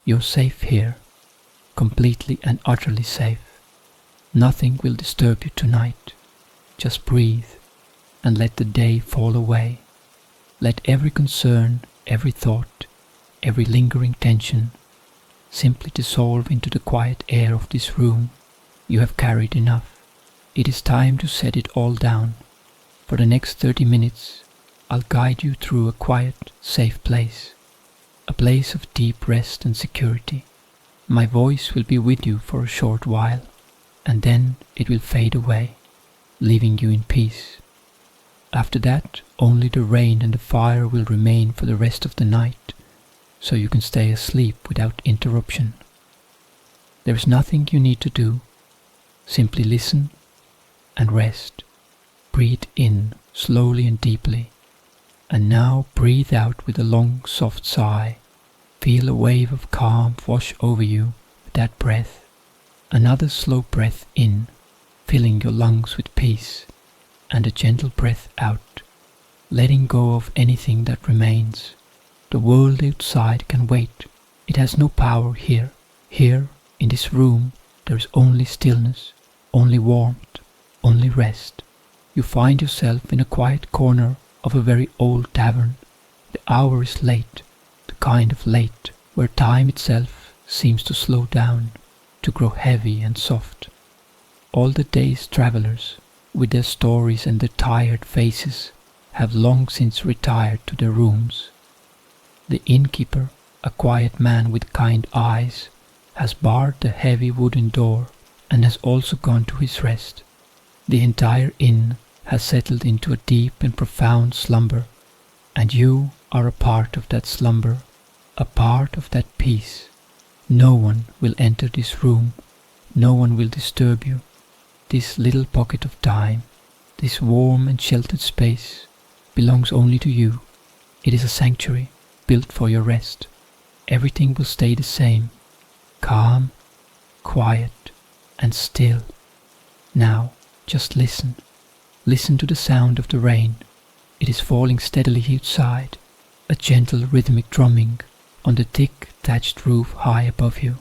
You're safe here, completely and utterly safe. Nothing will disturb you tonight. Just breathe and let the day fall away. Let every concern, every thought, every lingering tension simply dissolve into the quiet air of this room. You have carried enough. It is time to set it all down. For the next 30 minutes, I'll guide you through a quiet, safe place. A place of deep rest and security. My voice will be with you for a short while, and then it will fade away, leaving you in peace. After that, only the rain and the fire will remain for the rest of the night, so you can stay asleep without interruption. There is nothing you need to do. Simply listen and rest. Breathe in slowly and deeply, and now breathe out with a long, soft sigh. Feel a wave of calm wash over you with that breath. Another slow breath in, filling your lungs with peace, and a gentle breath out, letting go of anything that remains. The world outside can wait. It has no power here. Here, in this room, there is only stillness, only warmth, only rest. You find yourself in a quiet corner of a very old tavern. The hour is late, the kind of late where time itself seems to slow down, to grow heavy and soft. All the day's travelers, with their stories and their tired faces, have long since retired to their rooms. The innkeeper, a quiet man with kind eyes, has barred the heavy wooden door and has also gone to his rest. The entire inn has settled into a deep and profound slumber, and you are a part of that slumber, a part of that peace. No one will enter this room, no one will disturb you. This little pocket of time, this warm and sheltered space, belongs only to you. It is a sanctuary, built for your rest. Everything will stay the same, calm, quiet, and still. Now, just listen. Listen to the sound of the rain. It is falling steadily outside, a gentle rhythmic drumming on the thick thatched roof high above you.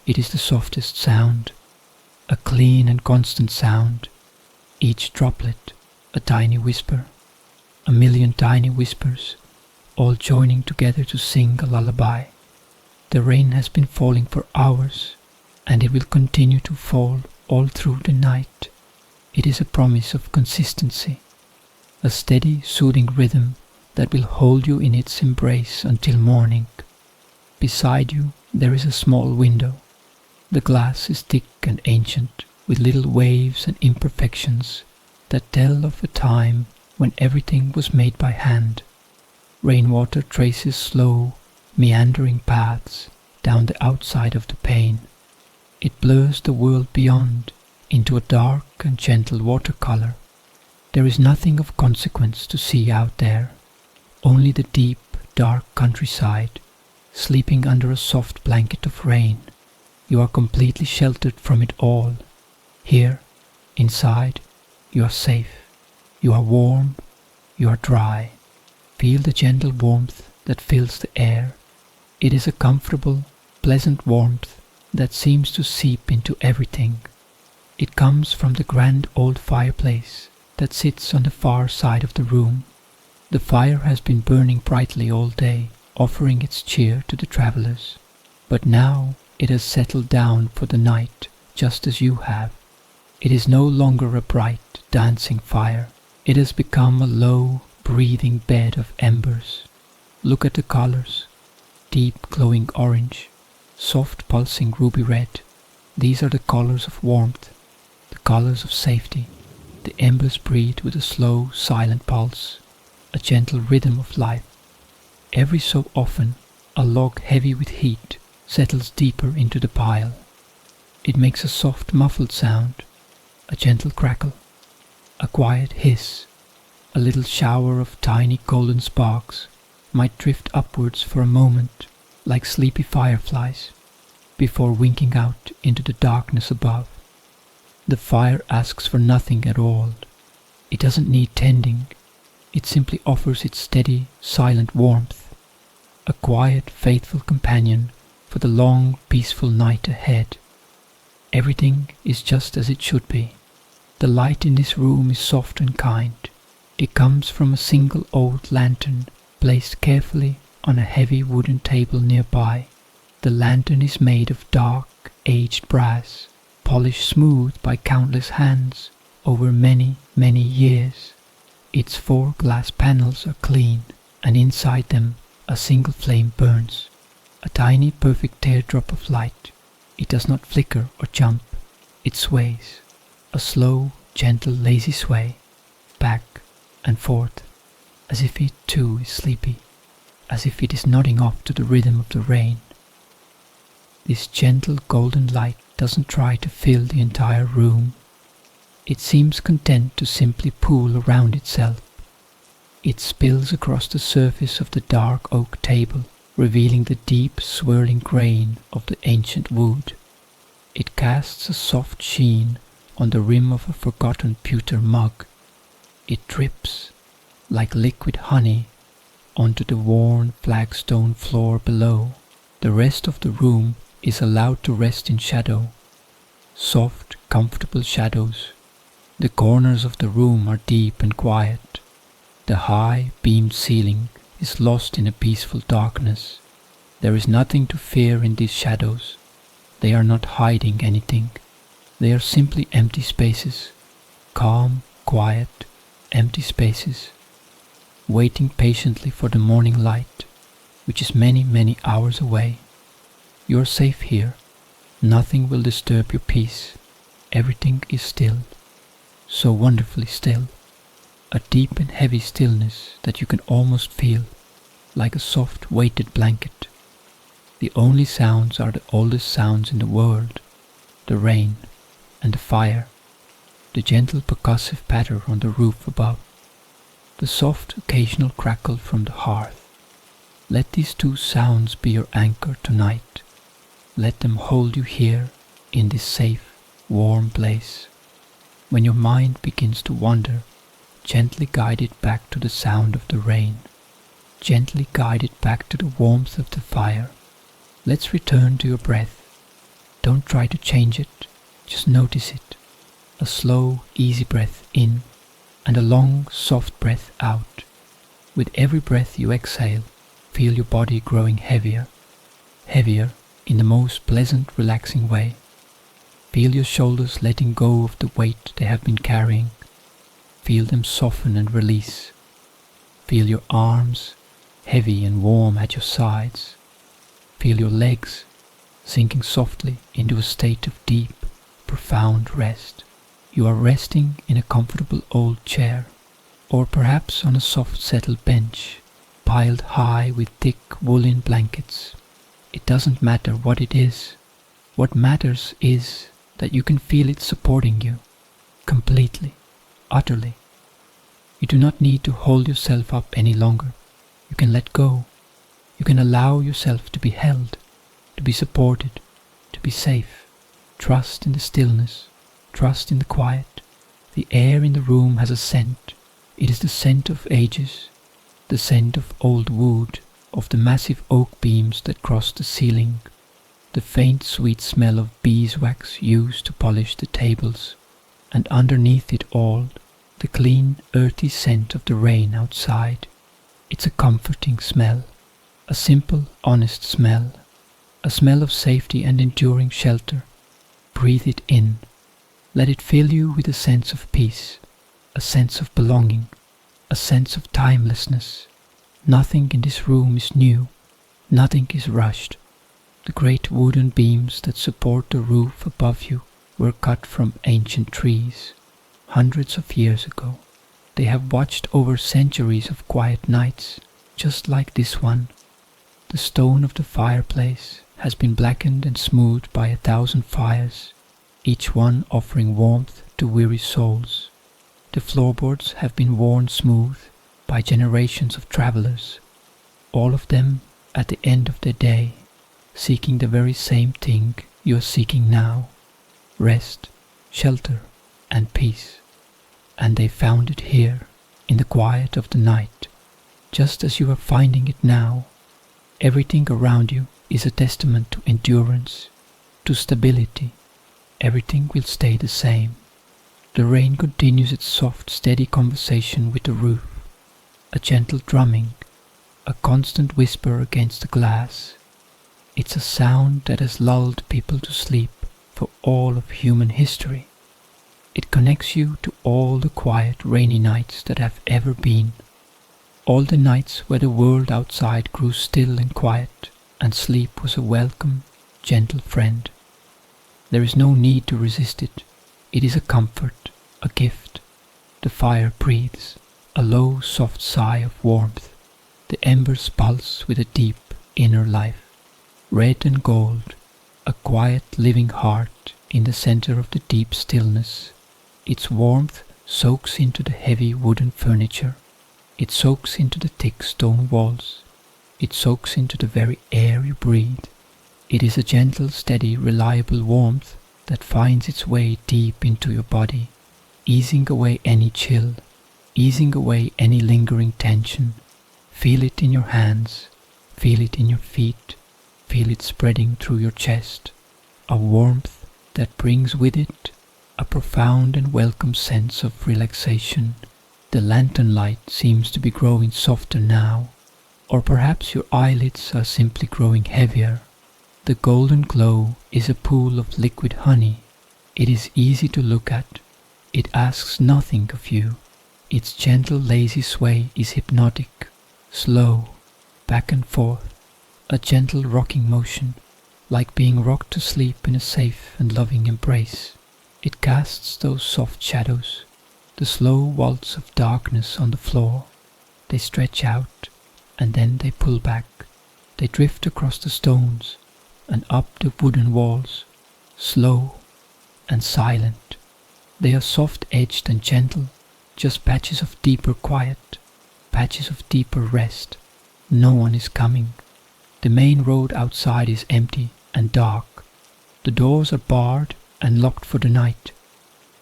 It is the softest sound, a clean and constant sound, each droplet a tiny whisper, a million tiny whispers, all joining together to sing a lullaby. The rain has been falling for hours, and it will continue to fall all through the night. It is a promise of consistency, a steady, soothing rhythm that will hold you in its embrace until morning. Beside you there is a small window. The glass is thick and ancient, with little waves and imperfections that tell of a time when everything was made by hand. Rainwater traces slow, meandering paths down the outside of the pane. It blurs the world beyond into a dark and gentle watercolor. There is nothing of consequence to see out there, only the deep, dark countryside, sleeping under a soft blanket of rain. You are completely sheltered from it all. Here, inside, you are safe. You are warm, you are dry. Feel the gentle warmth that fills the air. It is a comfortable, pleasant warmth that seems to seep into everything. It comes from the grand old fireplace that sits on the far side of the room. The fire has been burning brightly all day, offering its cheer to the travelers. But now it has settled down for the night, just as you have. It is no longer a bright, dancing fire. It has become a low, breathing bed of embers. Look at the colors. Deep glowing orange, soft pulsing ruby red. These are the colors of warmth, the colors of safety. The embers breathe with a slow, silent pulse, a gentle rhythm of life. Every so often, a log heavy with heat settles deeper into the pile. It makes a soft, muffled sound, a gentle crackle, a quiet hiss. A little shower of tiny golden sparks might drift upwards for a moment like sleepy fireflies before winking out into the darkness above. The fire asks for nothing at all. It doesn't need tending. It simply offers its steady, silent warmth, a quiet, faithful companion for the long, peaceful night ahead. Everything is just as it should be. The light in this room is soft and kind. It comes from a single old lantern placed carefully on a heavy wooden table nearby. The lantern is made of dark, aged brass, polished smooth by countless hands over many, many years. Its 4 glass panels are clean, and inside them a single flame burns, a tiny perfect teardrop of light. It does not flicker or jump. It sways, a slow, gentle, lazy sway, back and forth, as if it too is sleepy, as if it is nodding off to the rhythm of the rain. This gentle golden light doesn't try to fill the entire room. It seems content to simply pool around itself. It spills across the surface of the dark oak table, revealing the deep swirling grain of the ancient wood. It casts a soft sheen on the rim of a forgotten pewter mug. It drips like liquid honey onto the worn flagstone floor below. The rest of the room is allowed to rest in shadow. Soft, comfortable shadows. The corners of the room are deep and quiet. The high, beamed ceiling is lost in a peaceful darkness. There is nothing to fear in these shadows. They are not hiding anything. They are simply empty spaces. Calm, quiet, empty spaces. Waiting patiently for the morning light, which is many, many hours away. You are safe here. Nothing will disturb your peace. Everything is still. So wonderfully still. A deep and heavy stillness that you can almost feel, like a soft weighted blanket. The only sounds are the oldest sounds in the world, the rain and the fire, the gentle percussive patter on the roof above, the soft occasional crackle from the hearth. Let these 2 sounds be your anchor tonight. Let them hold you here in this safe, warm place. When your mind begins to wander, gently guide it back to the sound of the rain. Gently guide it back to the warmth of the fire. Let's return to your breath. Don't try to change it, just notice it. A slow, easy breath in and a long, soft breath out. With every breath you exhale, feel your body growing heavier. Heavier in the most pleasant, relaxing way. Feel your shoulders letting go of the weight they have been carrying. Feel them soften and release. Feel your arms heavy and warm at your sides. Feel your legs sinking softly into a state of deep, profound rest. You are resting in a comfortable old chair, or perhaps on a soft settled bench, piled high with thick woolen blankets. It doesn't matter what it is. What matters is that you can feel it supporting you, completely, utterly. You do not need to hold yourself up any longer. You can let go. You can allow yourself to be held, to be supported, to be safe. Trust in the stillness. Trust in the quiet. The air in the room has a scent. It is the scent of ages, the scent of old wood, of the massive oak beams that cross the ceiling, the faint sweet smell of beeswax used to polish the tables, and underneath it all, the clean, earthy scent of the rain outside. It's a comforting smell, a simple, honest smell, a smell of safety and enduring shelter. Breathe it in. Let it fill you with a sense of peace, a sense of belonging, a sense of timelessness. Nothing in this room is new, nothing is rushed. The great wooden beams that support the roof above you were cut from ancient trees, hundreds of years ago. They have watched over centuries of quiet nights, just like this one. The stone of the fireplace has been blackened and smoothed by 1,000 fires, each one offering warmth to weary souls. The floorboards have been worn smooth by generations of travelers, all of them at the end of their day, seeking the very same thing you are seeking now: rest, shelter, and peace. And they found it here, in the quiet of the night, just as you are finding it now. Everything around you is a testament to endurance, to stability. Everything will stay the same. The rain continues its soft, steady conversation with the roof, a gentle drumming, a constant whisper against the glass. It's a sound that has lulled people to sleep for all of human history. It connects you to all the quiet, rainy nights that have ever been. All the nights where the world outside grew still and quiet, and sleep was a welcome, gentle friend. There is no need to resist it. It is a comfort, a gift. The fire breathes, a low, soft sigh of warmth. The embers pulse with a deep, inner life. Red and gold, a quiet, living heart in the center of the deep stillness. Its warmth soaks into the heavy wooden furniture. It soaks into the thick stone walls. It soaks into the very air you breathe. It is a gentle, steady, reliable warmth that finds its way deep into your body, easing away any chill, easing away any lingering tension. Feel it in your hands, feel it in your feet, feel it spreading through your chest. A warmth that brings with it a profound and welcome sense of relaxation. The lantern light seems to be growing softer now, or perhaps your eyelids are simply growing heavier. The golden glow is a pool of liquid honey. It is easy to look at. It asks nothing of you. Its gentle, lazy sway is hypnotic, slow, back and forth, a gentle rocking motion, like being rocked to sleep in a safe and loving embrace. It casts those soft shadows, the slow waltz of darkness on the floor. They stretch out, and then they pull back. They drift across the stones and up the wooden walls, slow and silent. They are soft-edged and gentle, just patches of deeper quiet, patches of deeper rest. No one is coming. The main road outside is empty and dark. The doors are barred and locked for the night.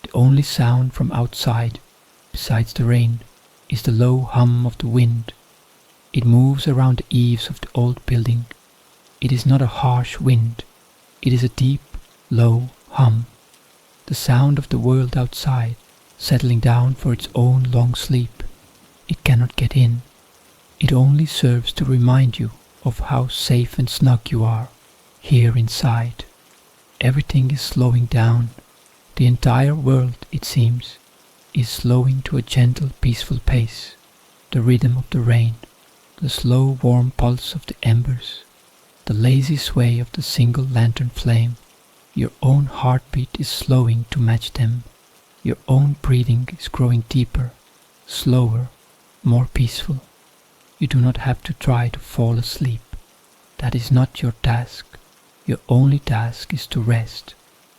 The only sound from outside, besides the rain, is the low hum of the wind. It moves around the eaves of the old building. It is not a harsh wind. It is a deep, low hum. The sound of the world outside, settling down for its own long sleep. It cannot get in. It only serves to remind you of how safe and snug you are, here inside. Everything is slowing down. The entire world, it seems, is slowing to a gentle, peaceful pace. The rhythm of the rain, the slow, warm pulse of the embers, the lazy sway of the single lantern flame. Your own heartbeat is slowing to match them. Your own breathing is growing deeper, slower, more peaceful. You do not have to try to fall asleep. That is not your task. Your only task is to rest,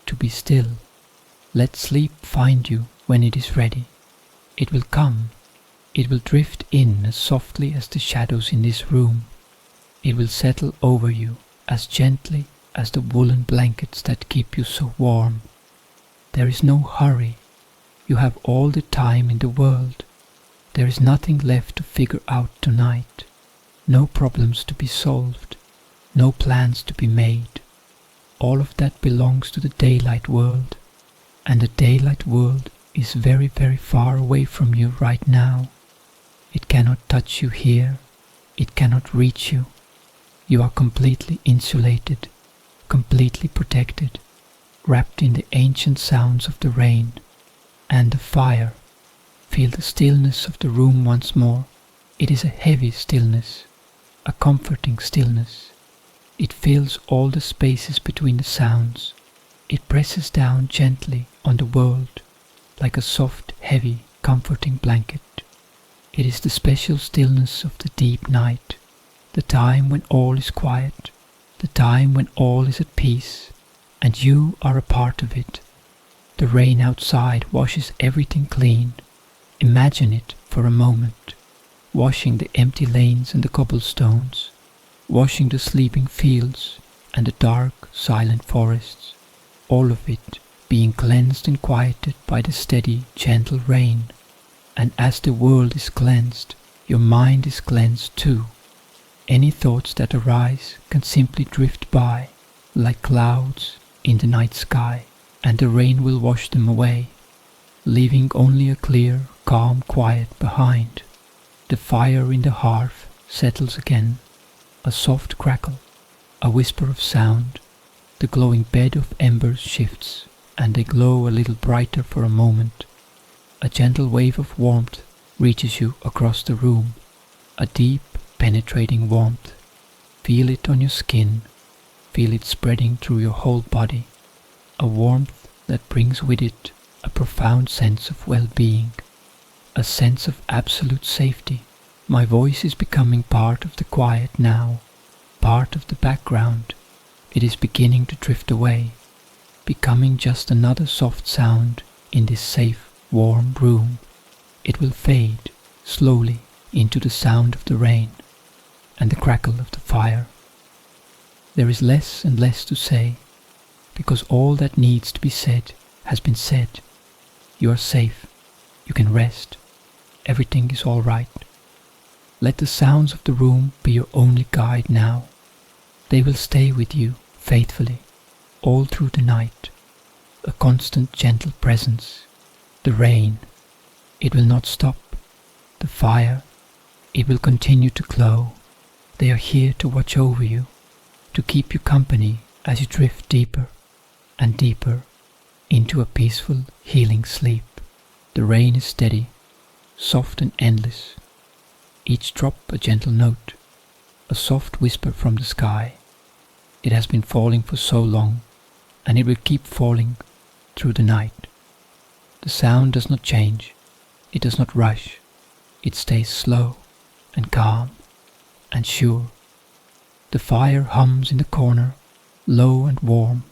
to be still. Let sleep find you when it is ready. It will come. It will drift in as softly as the shadows in this room. It will settle over you as gently as the woolen blankets that keep you so warm. There is no hurry. You have all the time in the world. There is nothing left to figure out tonight. No problems to be solved. No plans to be made. All of that belongs to the daylight world. And the daylight world is very, very far away from you right now. It cannot touch you here. It cannot reach you. You are completely insulated, completely protected, wrapped in the ancient sounds of the rain and the fire. Feel the stillness of the room once more. It is a heavy stillness, a comforting stillness. It fills all the spaces between the sounds. It presses down gently on the world like a soft, heavy, comforting blanket. It is the special stillness of the deep night, the time when all is quiet, the time when all is at peace, and you are a part of it. The rain outside washes everything clean. Imagine it for a moment, washing the empty lanes and the cobblestones, washing the sleeping fields and the dark, silent forests, all of it being cleansed and quieted by the steady, gentle rain. And as the world is cleansed, your mind is cleansed too. any thoughts that arise can simply drift by, like clouds in the night sky, and the rain will wash them away, leaving only a clear, calm quiet behind. The fire in the hearth settles again, a soft crackle, a whisper of sound. The glowing bed of embers shifts, and they glow a little brighter for a moment. A gentle wave of warmth reaches you across the room, a deep, penetrating warmth. Feel it on your skin, feel it spreading through your whole body, a warmth that brings with it a profound sense of well-being, a sense of absolute safety. My voice is becoming part of the quiet now, part of the background. It is beginning to drift away, becoming just another soft sound in this safe, warm room. It will fade slowly into the sound of the rain and the crackle of the fire. There is less and less to say, because all that needs to be said has been said. You are safe, you can rest, everything is all right. Let the sounds of the room be your only guide now. They will stay with you faithfully all through the night, a constant gentle presence. The rain, it will not stop. The fire, it will continue to glow. They are here to watch over you, to keep you company as you drift deeper and deeper into a peaceful, healing sleep. The rain is steady, soft and endless. Each drop a gentle note, a soft whisper from the sky. It has been falling for so long, and it will keep falling through the night. The sound does not change, it does not rush, it stays slow and calm and sure. The fire hums in the corner, low and warm.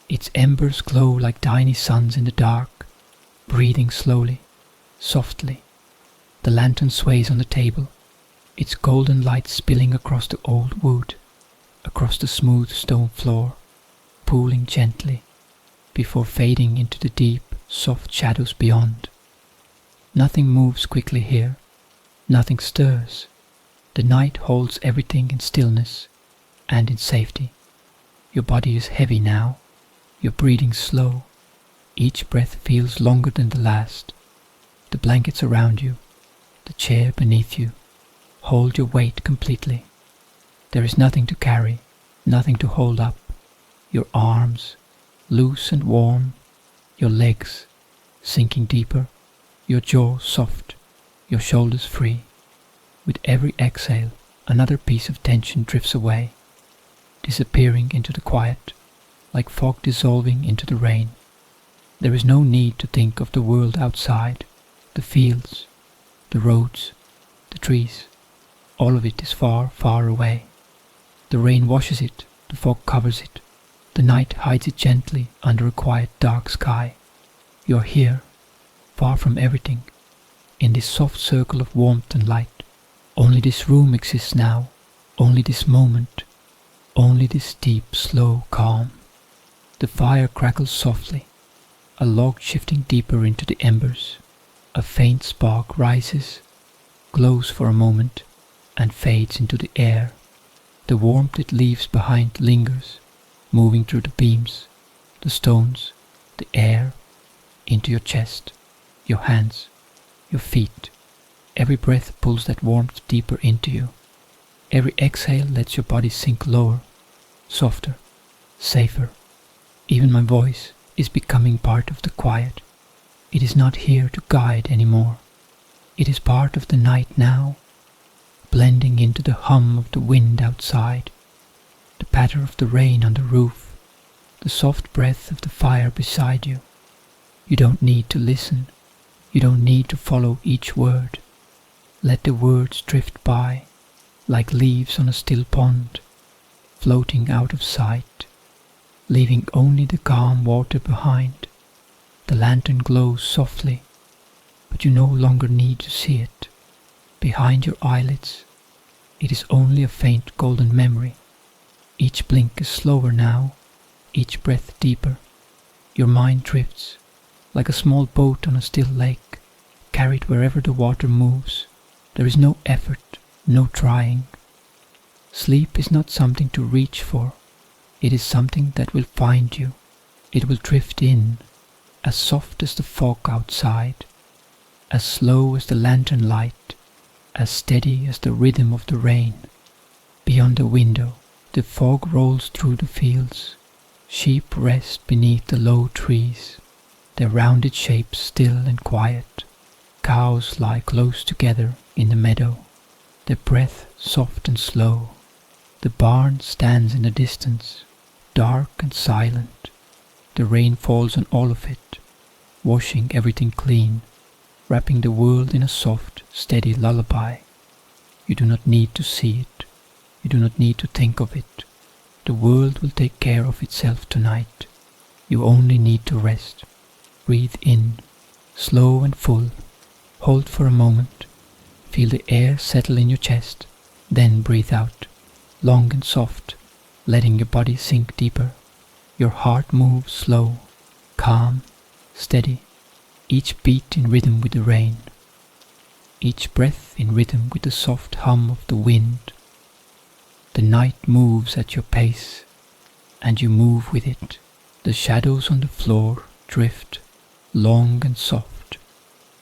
Its embers glow like tiny suns in the dark, breathing slowly, softly. The lantern sways on the table, its golden light spilling across the old wood, across the smooth stone floor, pooling gently, before fading into the deep, soft shadows beyond. Nothing moves quickly here, nothing stirs. The night holds everything in stillness and in safety. Your body is heavy now, your breathing slow. Each breath feels longer than the last. The blankets around you, the chair beneath you, hold your weight completely. There is nothing to carry, nothing to hold up. Your arms, loose and warm, your legs sinking deeper, your jaw soft, your shoulders free. With every exhale, another piece of tension drifts away, disappearing into the quiet, like fog dissolving into the rain. There is no need to think of the world outside, the fields, the roads, the trees. All of it is far, far away. The rain washes it, the fog covers it, the night hides it gently under a quiet dark sky. You are here, far from everything, in this soft circle of warmth and light. Only this room exists now, only this moment, only this deep, slow calm. The fire crackles softly, a log shifting deeper into the embers. A faint spark rises, glows for a moment, and fades into the air. The warmth it leaves behind lingers, moving through the beams, the stones, the air, into your chest, your hands, your feet. Every breath pulls that warmth deeper into you. Every exhale lets your body sink lower, softer, safer. Even my voice is becoming part of the quiet. It is not here to guide anymore. It is part of the night now, blending into the hum of the wind outside, the patter of the rain on the roof, the soft breath of the fire beside you. You don't need to listen. You don't need to follow each word. Let the words drift by, like leaves on a still pond, floating out of sight, leaving only the calm water behind. The lantern glows softly, but you no longer need to see it. Behind your eyelids, it is only a faint golden memory. Each blink is slower now, each breath deeper. Your mind drifts, like a small boat on a still lake, carried wherever the water moves. There is no effort, no trying. Sleep is not something to reach for. It is something that will find you. It will drift in, as soft as the fog outside, as slow as the lantern light, as steady as the rhythm of the rain. Beyond the window, the fog rolls through the fields. Sheep rest beneath the low trees, their rounded shapes still and quiet. Cows lie close together in the meadow, their breath soft and slow. The barn stands in the distance, dark and silent. The rain falls on all of it, washing everything clean, wrapping the world in a soft, steady lullaby. You do not need to see it. You do not need to think of it. The world will take care of itself tonight. You only need to rest. Breathe in, slow and full. Hold for a moment. Feel the air settle in your chest. Then breathe out, long and soft, letting your body sink deeper. Your heart moves slow, calm, steady, each beat in rhythm with the rain, each breath in rhythm with the soft hum of the wind. The night moves at your pace, and you move with it. The shadows on the floor drift, long and soft,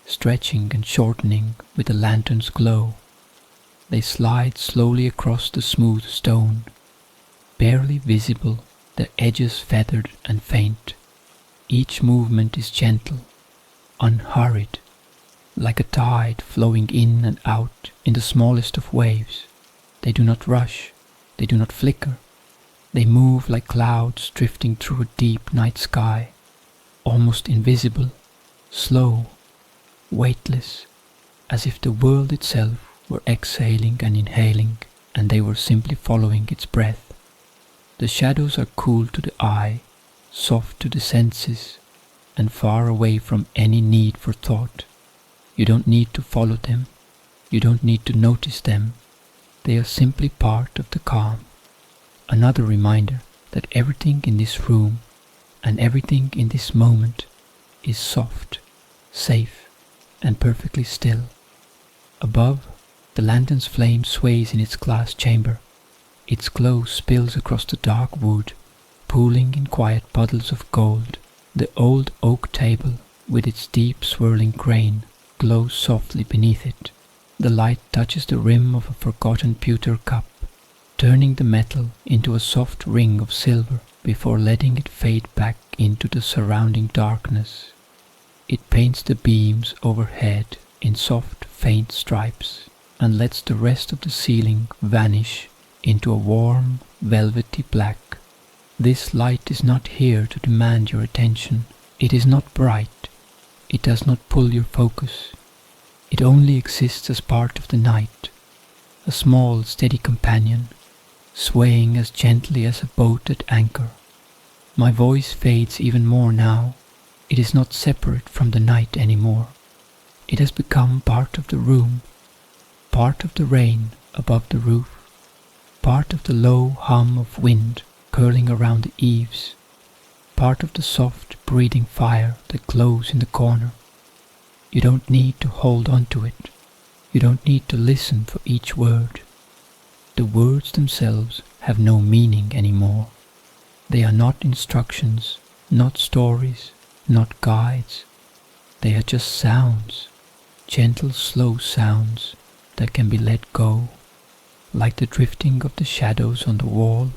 stretching and shortening with the lantern's glow. They slide slowly across the smooth stone, barely visible, their edges feathered and faint. Each movement is gentle, unhurried, like a tide flowing in and out in the smallest of waves. They do not rush, they do not flicker. They move like clouds drifting through a deep night sky, almost invisible, slow, weightless, as if the world itself were exhaling and inhaling, and they were simply following its breath. The shadows are cool to the eye, soft to the senses, and far away from any need for thought. You don't need to follow them. You don't need to notice them. They are simply part of the calm. Another reminder that everything in this room and everything in this moment is soft, safe, and perfectly still. Above, the lantern's flame sways in its glass chamber. Its glow spills across the dark wood, pooling in quiet puddles of gold. The old oak table, with its deep swirling grain, glows softly beneath it. The light touches the rim of a forgotten pewter cup, turning the metal into a soft ring of silver before letting it fade back into the surrounding darkness. It paints the beams overhead in soft, faint stripes and lets the rest of the ceiling vanish into a warm, velvety black. This light is not here to demand your attention. It is not bright. It does not pull your focus. It only exists as part of the night, a small, steady companion, swaying as gently as a boat at anchor. My voice fades even more now. It is not separate from the night anymore. It has become part of the room, part of the rain above the roof, part of the low hum of wind curling around the eaves, part of the soft breathing fire that glows in the corner. You don't need to hold on to it. You don't need to listen for each word. The words themselves have no meaning anymore. They are not instructions, not stories, not guides. They are just sounds, gentle, slow sounds that can be let go, like the drifting of the shadows on the wall,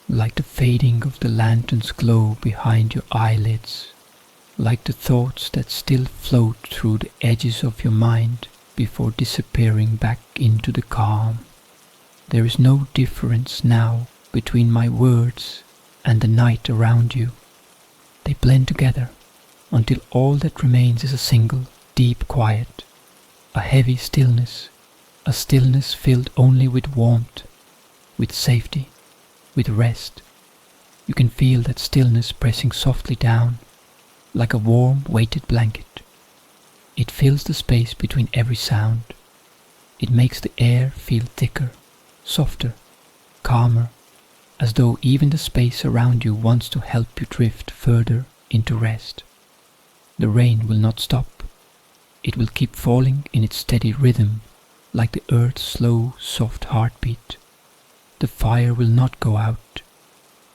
like the fading of the lantern's glow behind your eyelids, like the thoughts that still float through the edges of your mind before disappearing back into the calm. There is no difference now between my words and the night around you. They blend together until all that remains is a single, deep quiet, a heavy stillness, a stillness filled only with warmth, with safety, with rest. You can feel that stillness pressing softly down, like a warm, weighted blanket. It fills the space between every sound. It makes the air feel thicker, softer, calmer, as though even the space around you wants to help you drift further into rest. The rain will not stop. It will keep falling in its steady rhythm, like the earth's slow, soft heartbeat. the fire will not go out.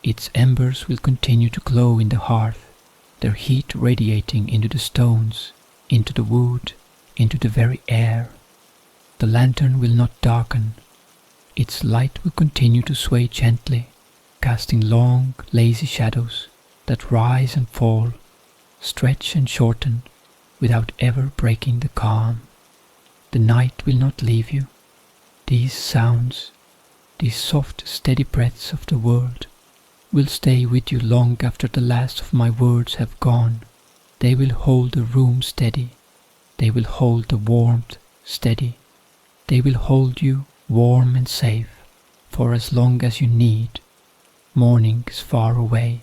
Its embers will continue to glow in the hearth, their heat radiating into the stones, into the wood, into the very air. The lantern will not darken. Its light will continue to sway gently, casting long, lazy shadows that rise and fall, stretch and shorten, without ever breaking the calm. The night will not leave you. These sounds, these soft, steady breaths of the world, will stay with you long after the last of my words have gone. They will hold the room steady. They will hold the warmth steady. They will hold you warm and safe for as long as you need. Morning is far away.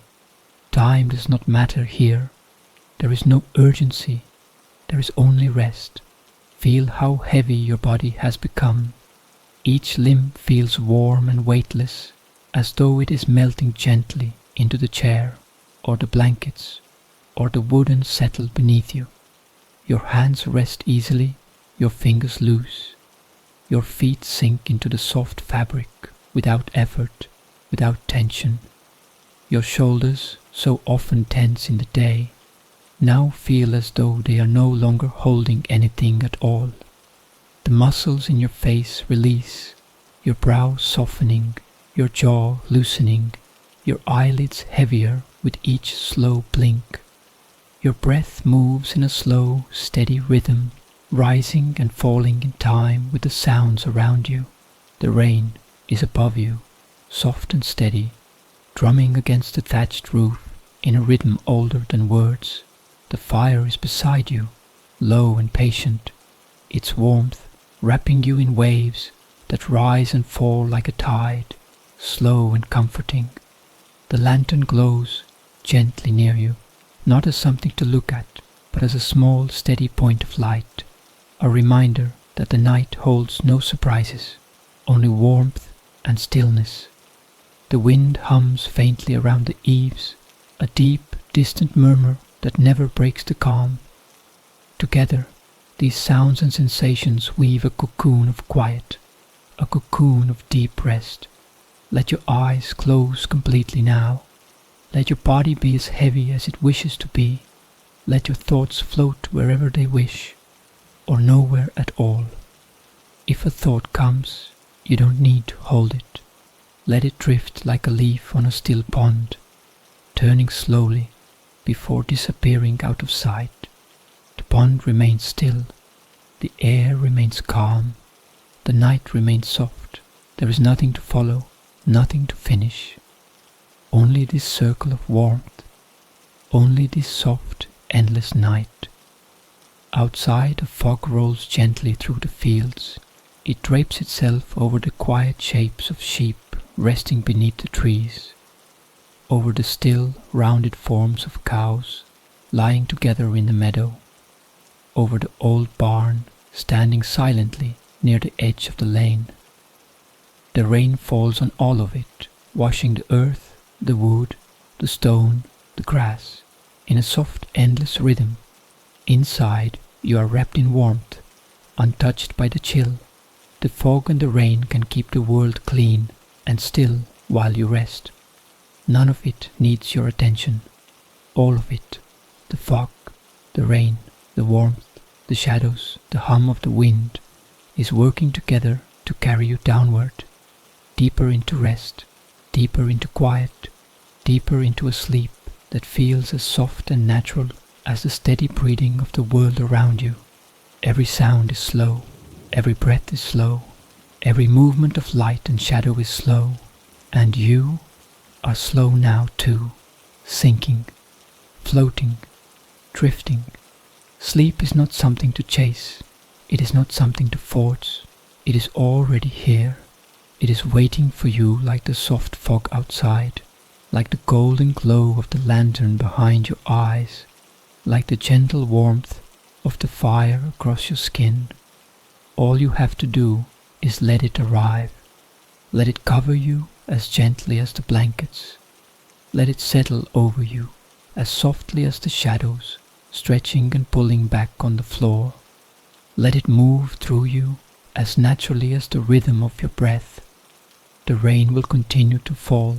Time does not matter here. There is no urgency. There is only rest. Feel how heavy your body has become. Each limb feels warm and weightless, as though it is melting gently into the chair, or the blankets, or the wooden settle beneath you. Your hands rest easily, your fingers loose. Your feet sink into the soft fabric without effort, without tension. Your shoulders, so often tense in the day, now feel as though they are no longer holding anything at all. The muscles in your face release, your brow softening, your jaw loosening, your eyelids heavier with each slow blink. Your breath moves in a slow, steady rhythm, rising and falling in time with the sounds around you. The rain is above you, soft and steady, drumming against the thatched roof in a rhythm older than words. The fire is beside you, low and patient, its warmth wrapping you in waves that rise and fall like a tide, slow and comforting. The lantern glows gently near you, not as something to look at, but as a small, steady point of light, a reminder that the night holds no surprises, only warmth and stillness. The wind hums faintly around the eaves, a deep, distant murmur that never breaks the calm. Together, these sounds and sensations weave a cocoon of quiet, a cocoon of deep rest. Let your eyes close completely now. Let your body be as heavy as it wishes to be. Let your thoughts float wherever they wish, or nowhere at all. If a thought comes, you don't need to hold it. Let it drift like a leaf on a still pond, turning slowly before disappearing out of sight. The pond remains still. The air remains calm. The night remains soft. There is nothing to follow, nothing to finish. Only this circle of warmth. Only this soft, endless night. Outside, a fog rolls gently through the fields. It drapes itself over the quiet shapes of sheep resting beneath the trees, over the still, rounded forms of cows lying together in the meadow, over the old barn standing silently near the edge of the lane. The rain falls on all of it, washing the earth, the wood, the stone, the grass, in a soft, endless rhythm. Inside, you are wrapped in warmth, untouched by the chill. The fog and the rain can keep the world clean and still while you rest. None of it needs your attention. All of it, the fog, the rain, the warmth, the shadows, the hum of the wind, is working together to carry you downward, deeper into rest, deeper into quiet, deeper into a sleep that feels as soft and natural as the steady breathing of the world around you. Every sound is slow, every breath is slow, every movement of light and shadow is slow, and you are slow now too, sinking, floating, drifting. Sleep is not something to chase, it is not something to force, it is already here. It is waiting for you like the soft fog outside, like the golden glow of the lantern behind your eyes, like the gentle warmth of the fire across your skin. All you have to do is let it arrive. Let it cover you as gently as the blankets. Let it settle over you as softly as the shadows, stretching and pulling back on the floor. Let it move through you as naturally as the rhythm of your breath. The rain will continue to fall.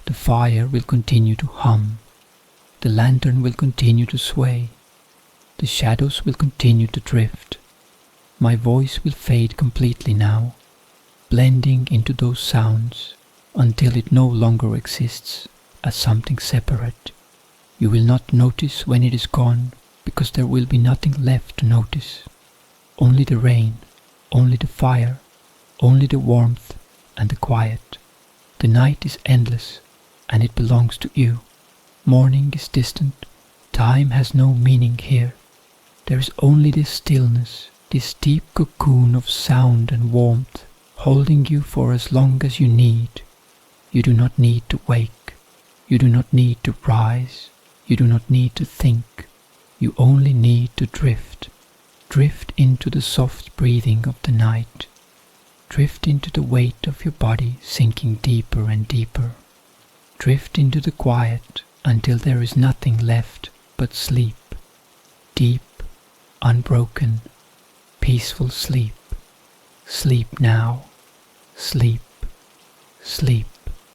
The fire will continue to hum. The lantern will continue to sway. The shadows will continue to drift. My voice will fade completely now, blending into those sounds until it no longer exists as something separate. You will not notice when it is gone, because there will be nothing left to notice. Only the rain, only the fire, only the warmth and the quiet. The night is endless, and it belongs to you. Morning is distant. Time has no meaning here. There is only this stillness, this deep cocoon of sound and warmth, holding you for as long as you need. You do not need to wake. You do not need to rise. You do not need to think. You only need to drift. Drift into the soft breathing of the night. Drift into the weight of your body sinking deeper and deeper. Drift into the quiet until there is nothing left but sleep. Deep, unbroken, peaceful sleep. Sleep now. Sleep. Sleep.